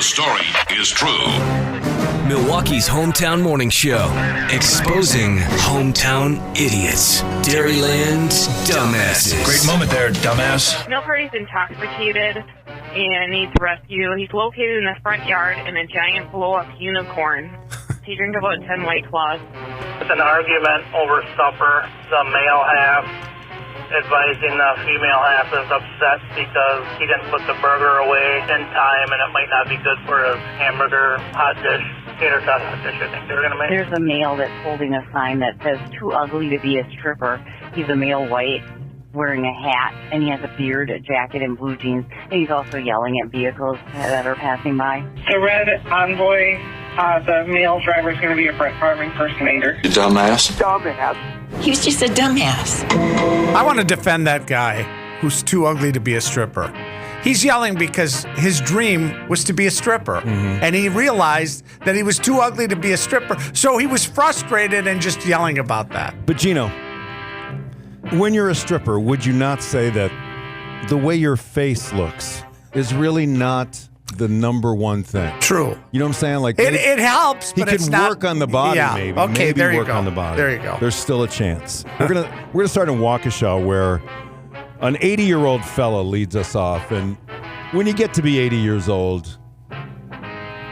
story is true. Milwaukee's hometown morning show, exposing hometown idiots. Dairyland's dumbasses. Great moment there, dumbass. Milford is intoxicated and needs rescue. He's located in the front yard in a giant blow-up unicorn. He drank about 10 White Claws. It's an argument over supper. The male half advising the female half is upset because he didn't put the burger away in time and it might not be good for his hamburger hot dish. Tater tot hot dish, I think they were going to make. There's a male that's holding a sign that says, "Too ugly to be a stripper." He's a male white, wearing a hat, and he has a beard, a jacket, and blue jeans. And he's also yelling at vehicles that are passing by. The red Envoy, the male driver is going to be a Brett Favre impersonator. You dumbass. Dumbass. He was just a dumbass. I want to defend that guy who's too ugly to be a stripper. He's yelling because his dream was to be a stripper. And he realized that he was too ugly to be a stripper. So he was frustrated and just yelling about that. But Gino, when you're a stripper, would you not say that the way your face looks is really not the number one thing? True. You know what I'm saying? Like it helps, but it's he not. can work on the body, Yeah. maybe. Okay, maybe there you work go. on the body. There you go. There's still a chance. We're gonna start in Waukesha, where an 80-year-old fella leads us off, and when you get to be 80 years old,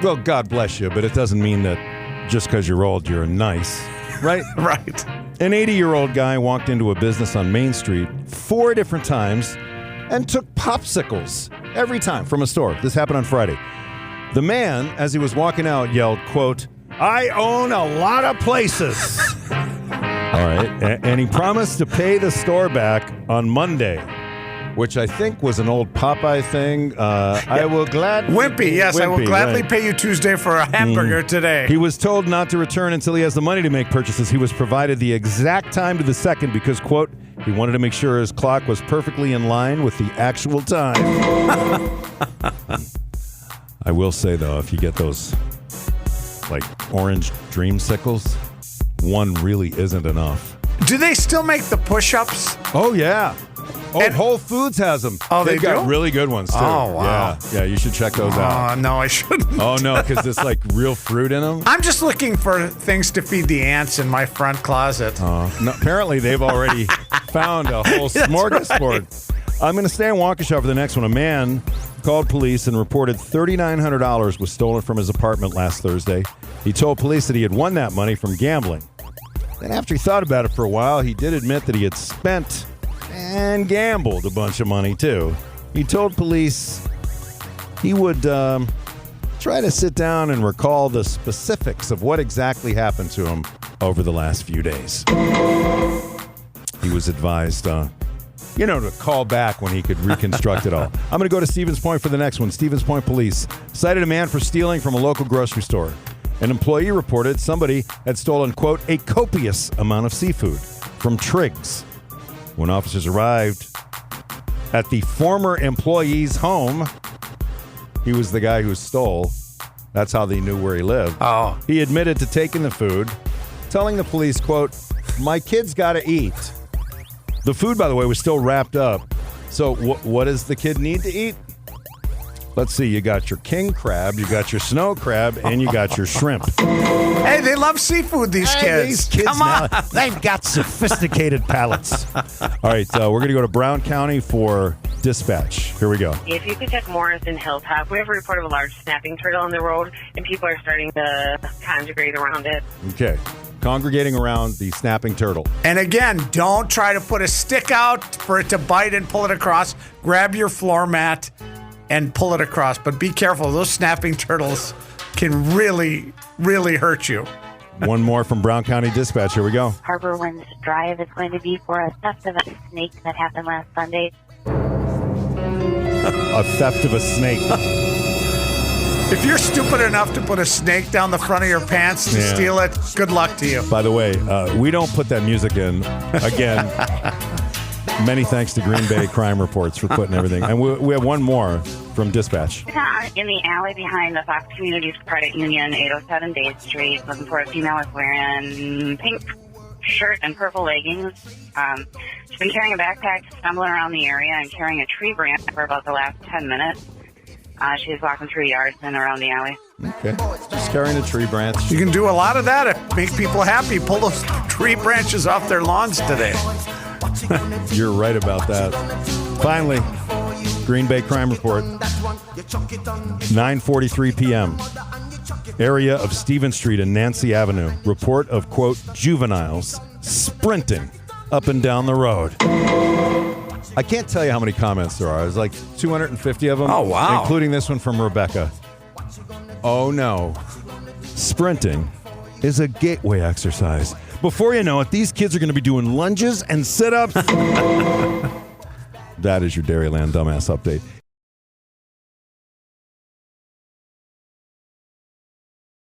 well, God bless you, but it doesn't mean that just because you're old, you're nice, right? Right. An 80-year-old guy walked into a business on Main Street 4 different times and took popsicles every time from a store. This happened on Friday. The man, as he was walking out, yelled, quote, "I own a lot of places." All right. And he promised to pay the store back on Monday, which I think was an old Popeye thing. I will gladly... Wimpy, yes, I will gladly right. pay you Tuesday for a hamburger today. He was told not to return until he has the money to make purchases. He was provided the exact time to the second because, quote, he wanted to make sure his clock was perfectly in line with the actual time. I will say, though, if you get those, like, orange dreamsicles, one really isn't enough. Do they still make the push-ups? Oh, yeah. Oh, And Whole Foods has them. Oh, They've they got do? really good ones, too. Oh, wow. Yeah, you should check those out. Oh, no, I shouldn't. Oh, no, because there's, like, real fruit in them. I'm just looking for things to feed the ants in my front closet. No, apparently, they've already found a whole smorgasbord. Right. I'm going to stay in Waukesha for the next one. A man called police and reported $3,900 was stolen from his apartment last Thursday. He told police that he had won that money from gambling. Then after he thought about it for a while, he did admit that he had spent and gambled a bunch of money, too. He told police he would try to sit down and recall the specifics of what exactly happened to him over the last few days. He was advised, to call back when he could reconstruct it all. I'm going to go to Stevens Point for the next one. Stevens Point police cited a man for stealing from a local grocery store. An employee reported somebody had stolen, quote, a copious amount of seafood from Triggs. When officers arrived at the former employee's home, he was the guy who stole. That's how they knew where he lived. Oh. He admitted to taking the food, telling the police, quote, "My kid's got to eat." The food, by the way, was still wrapped up. So what does the kid need to eat? Let's see. You got your king crab, you got your snow crab, and you got your shrimp. Hey, they love seafood, these kids. These kids Come on. now, they've got sophisticated palates. All right, we're going to go to Brown County for dispatch. Here we go. If you could check Morrison Hilltop, we have a report of a large snapping turtle on the road, and people are starting to congregate around it. Okay. Congregating around the snapping turtle. And again, don't try to put a stick out for it to bite and pull it across. Grab your floor mat and pull it across. But be careful. Those snapping turtles can really, really hurt you. One more from Brown County Dispatch. Here we go. Harbor Winds Drive is going to be for a theft of a snake that happened last Sunday. A theft of a snake. If you're stupid enough to put a snake down the front of your pants to steal it, good luck to you. By the way, we don't put that music in. Again, many thanks to Green Bay Crime Reports for putting everything. And we have one more from Dispatch. In the alley behind the Fox Communities Credit Union, 807 Bay Street, looking for a female with wearing pink shirt and purple leggings. She's been carrying a backpack, stumbling around the area, and carrying a tree branch for about the last 10 minutes. She was walking through yards and around the alley. Okay. Just carrying a tree branch. You can do a lot of that to make people happy. Pull those tree branches off their lawns today. You're right about that. Finally, Green Bay Crime Report. 9:43 p.m. Area of Stevens Street and Nancy Avenue. Report of, quote, juveniles sprinting up and down the road. I can't tell you how many comments there are. There's like 250 of them. Oh, wow. Including this one from Rebecca. Oh, no. Sprinting is a gateway exercise. Before you know it, these kids are going to be doing lunges and sit-ups. That is your Dairyland Dumbass Update.